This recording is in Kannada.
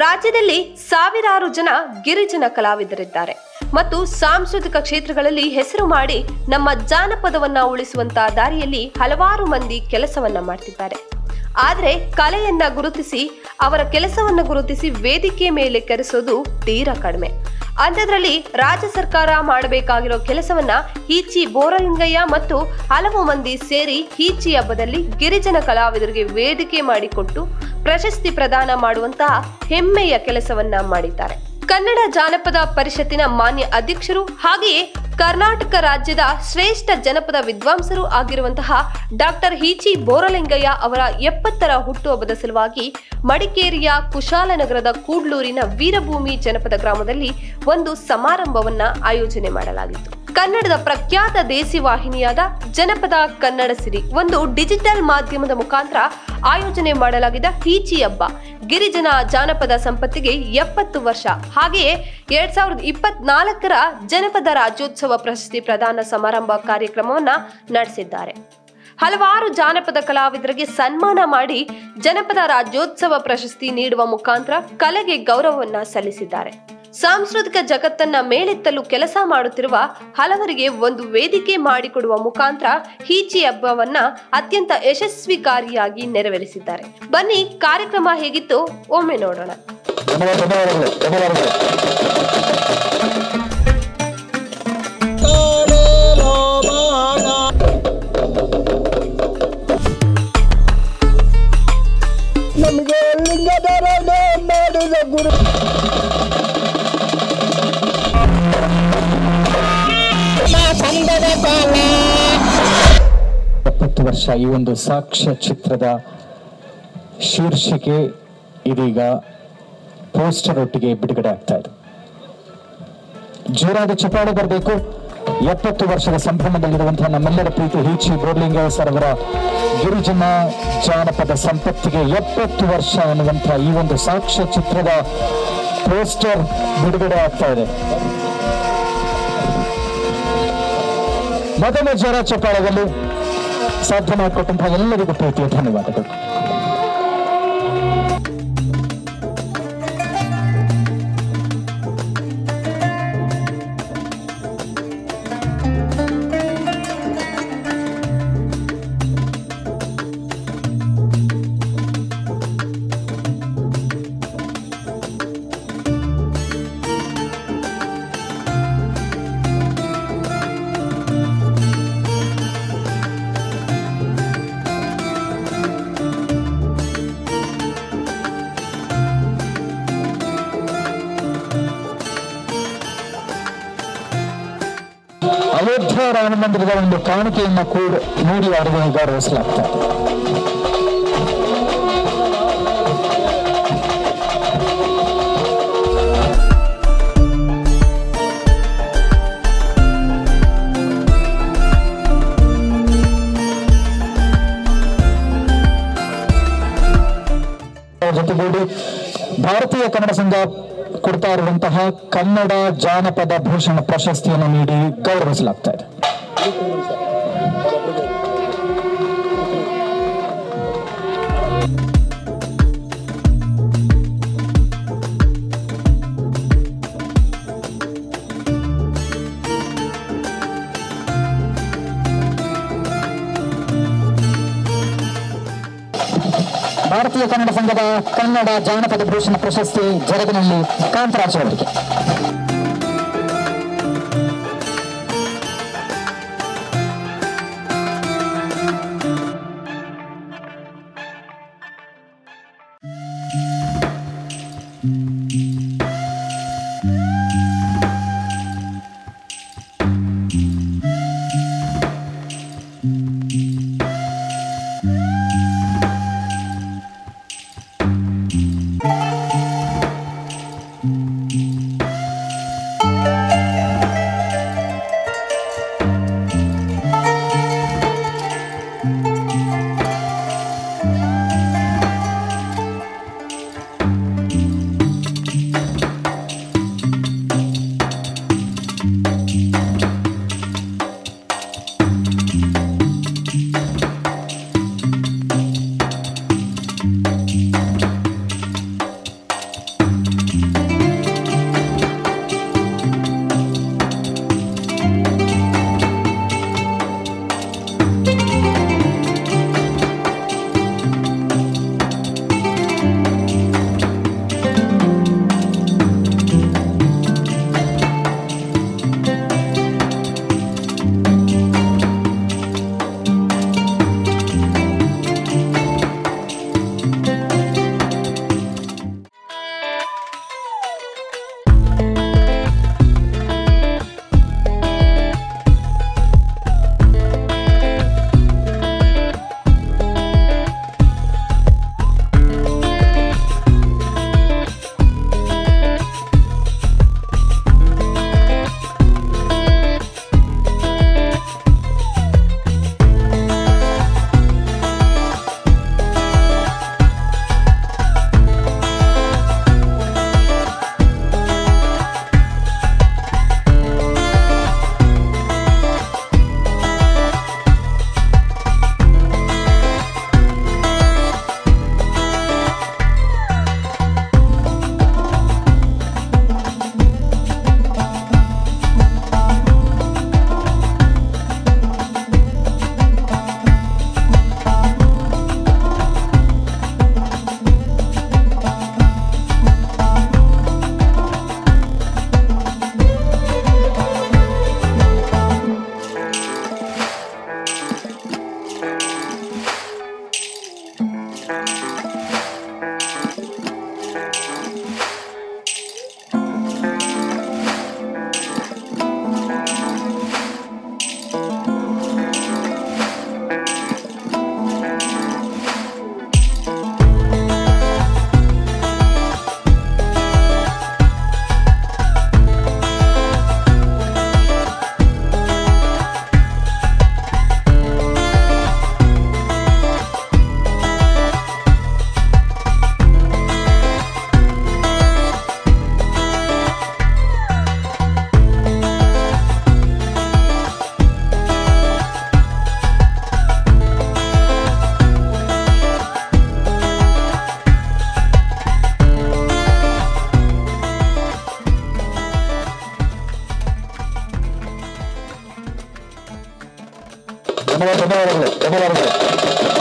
ರಾಜ್ಯದಲ್ಲಿ ಸಾವಿರಾರು ಜನ ಗಿರಿಜನ ಕಲಾವಿದರಿದ್ದಾರೆ ಮತ್ತು ಸಾಂಸ್ಕೃತಿಕ ಕ್ಷೇತ್ರಗಳಲ್ಲಿ ಹೆಸರು ಮಾಡಿ ನಮ್ಮ ಜಾನಪದವನ್ನ ಉಳಿಸುವಂತ ದಾರಿಯಲ್ಲಿ ಹಲವಾರು ಮಂದಿ ಕೆಲಸವನ್ನ ಮಾಡ್ತಿದ್ದಾರೆ. ಆದರೆ ಕಲೆಯನ್ನ ಗುರುತಿಸಿ ಅವರ ಕೆಲಸವನ್ನ ಗುರುತಿಸಿ ವೇದಿಕೆ ಮೇಲೆ ಕರೆಸೋದು ತೀರಾ ಕಡಿಮೆ. ಅಂಥದ್ರಲ್ಲಿ ರಾಜ್ಯ ಸರ್ಕಾರ ಮಾಡಬೇಕಾಗಿರೋ ಕೆಲಸವನ್ನ ಹೀಚಿ ಬೋರಲಿಂಗಯ್ಯ ಮತ್ತು ಹಲವು ಮಂದಿ ಸೇರಿ ಹೀಚಿ ಹಬ್ಬದಲ್ಲಿ ಗಿರಿಜನ ಕಲಾವಿದರಿಗೆ ವೇದಿಕೆ ಮಾಡಿಕೊಟ್ಟು ಪ್ರಶಸ್ತಿ ಪ್ರದಾನ ಮಾಡುವಂತಹ ಹೆಮ್ಮೆಯ ಕೆಲಸವನ್ನ ಮಾಡಿದ್ದಾರೆ. ಕನ್ನಡ ಜಾನಪದ ಪರಿಷತ್ತಿನ ಮಾನ್ಯ ಅಧ್ಯಕ್ಷರು ಹಾಗೆಯೇ ಕರ್ನಾಟಕ ರಾಜ್ಯದ ಶ್ರೇಷ್ಠ ಜನಪದ ವಿದ್ವಾಂಸರು ಆಗಿರುವಂತಹ ಡಾಕ್ಟರ್ ಹೀಚಿ ಬೋರಲಿಂಗಯ್ಯ ಅವರ 70ರ ಹುಟ್ಟುಹಬ್ಬದ ಸಲುವಾಗಿ ಮಡಿಕೇರಿಯ ಕುಶಾಲನಗರದ ಕೂಡ್ಲೂರಿನ ವೀರಭೂಮಿ ಜನಪದ ಗ್ರಾಮದಲ್ಲಿ ಒಂದು ಸಮಾರಂಭವನ್ನ ಆಯೋಜನೆ ಮಾಡಲಾಗಿತ್ತು. ಕನ್ನಡದ ಪ್ರಖ್ಯಾತ ದೇಸಿ ವಾಹಿನಿಯಾದ ಜನಪದ ಕನ್ನಡ ಸಿರಿ ಒಂದು ಡಿಜಿಟಲ್ ಮಾಧ್ಯಮದ ಮುಖಾಂತರ ಆಯೋಜನೆ ಮಾಡಲಾಗಿದ್ದ ಹೀಚಿ ಹಬ್ಬ ಗಿರಿಜನ ಜಾನಪದ ಸಂಪತ್ತಿಗೆ 70 ವರ್ಷ ಹಾಗೆಯೇ 2024ರ ಜನಪದ ರಾಜ್ಯೋತ್ಸವ ಪ್ರಶಸ್ತಿ ಪ್ರದಾನ ಸಮಾರಂಭ ಕಾರ್ಯಕ್ರಮವನ್ನ ನಡೆಸಿದ್ದಾರೆ. ಹಲವಾರು ಜಾನಪದ ಕಲಾವಿದರಿಗೆ ಸನ್ಮಾನ ಮಾಡಿ ಜನಪದ ರಾಜ್ಯೋತ್ಸವ ಪ್ರಶಸ್ತಿ ನೀಡುವ ಮುಖಾಂತರ ಕಲೆಗೆ ಗೌರವವನ್ನ ಸಲ್ಲಿಸಿದ್ದಾರೆ. ಸಾಂಸ್ಕೃತಿಕ ಜಗತ್ತನ್ನ ಮೇಲೆತ್ತಲು ಕೆಲಸ ಮಾಡುತ್ತಿರುವ ಹಲವರಿಗೆ ಒಂದು ವೇದಿಕೆ ಮಾಡಿಕೊಡುವ ಮುಖಾಂತರ ಹೀಚಿ ಹಬ್ಬವನ್ನ ಅತ್ಯಂತ ಯಶಸ್ವಿಕಾರಿಯಾಗಿ ನೆರವೇರಿಸಿದ್ದಾರೆ. ಬನ್ನಿ ಕಾರ್ಯಕ್ರಮ ಹೇಗಿತ್ತು ಒಮ್ಮೆ ನೋಡೋಣ. ನಮಗೆ ಲಿಂಗಧರ ಮಾಡಿದ ಗುರು 70 ವರ್ಷ ಈ ಒಂದು ಸಾಕ್ಷ್ಯ ಚಿತ್ರದ ಶೀರ್ಷಿಕೆ ಇದೀಗ ಪೋಸ್ಟರ್ ಒಟ್ಟಿಗೆ ಬಿಡುಗಡೆ ಆಗ್ತಾ ಇದೆ. ಜೋರಾದ ಚಪ್ಪಾಳೆ ಬರಬೇಕು. 70 ವರ್ಷದ ಸಂಭ್ರಮದಲ್ಲಿರುವಂತಹ ನಮ್ಮೆಲ್ಲರ ಪ್ರೀತಿ ಹೀಚಿ ಬೋರಲಿಂಗಯ್ಯ ಸರ್ ಅವರ ಗಿರಿಜನ ಜಾನಪದ ಸಂಪತ್ತಿಗೆ 70 ವರ್ಷ ಎನ್ನುವಂತಹ ಈ ಒಂದು ಸಾಕ್ಷ್ಯ ಚಿತ್ರದ ಪೋಸ್ಟರ್ ಬಿಡುಗಡೆ ಆಗ್ತಾ ಇದೆ. ಮೊದಲ ಜೋರ ಚಪ್ಪಾಳದಲ್ಲಿ ಸಾಧ್ಯ ಮಾಡಿಕೊಟ್ಟಂತಹ ಎಲ್ಲರಿಗೂ ಪ್ರೀತಿಯ ಧನ್ಯವಾದಗಳು. ಅಯೋಧ್ಯ ರಾಮ ಮಂದಿರದ ಒಂದು ಕಾಣಿಕೆಯನ್ನು ನೀಡಿ ಅವರಿಗೆ ಗೌರವಿಸಲಾಗ್ತದೆ. ಜೊತೆಗೂಡಿ ಭಾರತೀಯ ಕನ್ನಡ ಸಂಘ ಕೊಡ್ತಾ ಇರುವಂತಹ ಕನ್ನಡ ಜಾನಪದ ಭೂಷಣ ಪ್ರಶಸ್ತಿಯನ್ನು ನೀಡಿ ಗೌರವಿಸಲಾಗ್ತಾ ಇದೆ. ಭಾರತೀಯ ಕನ್ನಡ ಸಂಘದ ಕನ್ನಡ ಜಾನಪದ ಭೂಷಣ ಪ್ರಶಸ್ತಿ ಜರಗಿನಲ್ಲಿ ಕಾಂತರಾಜ್ ಅವರಿಗೆ. ಧನ್ಯವಾದಗಳು.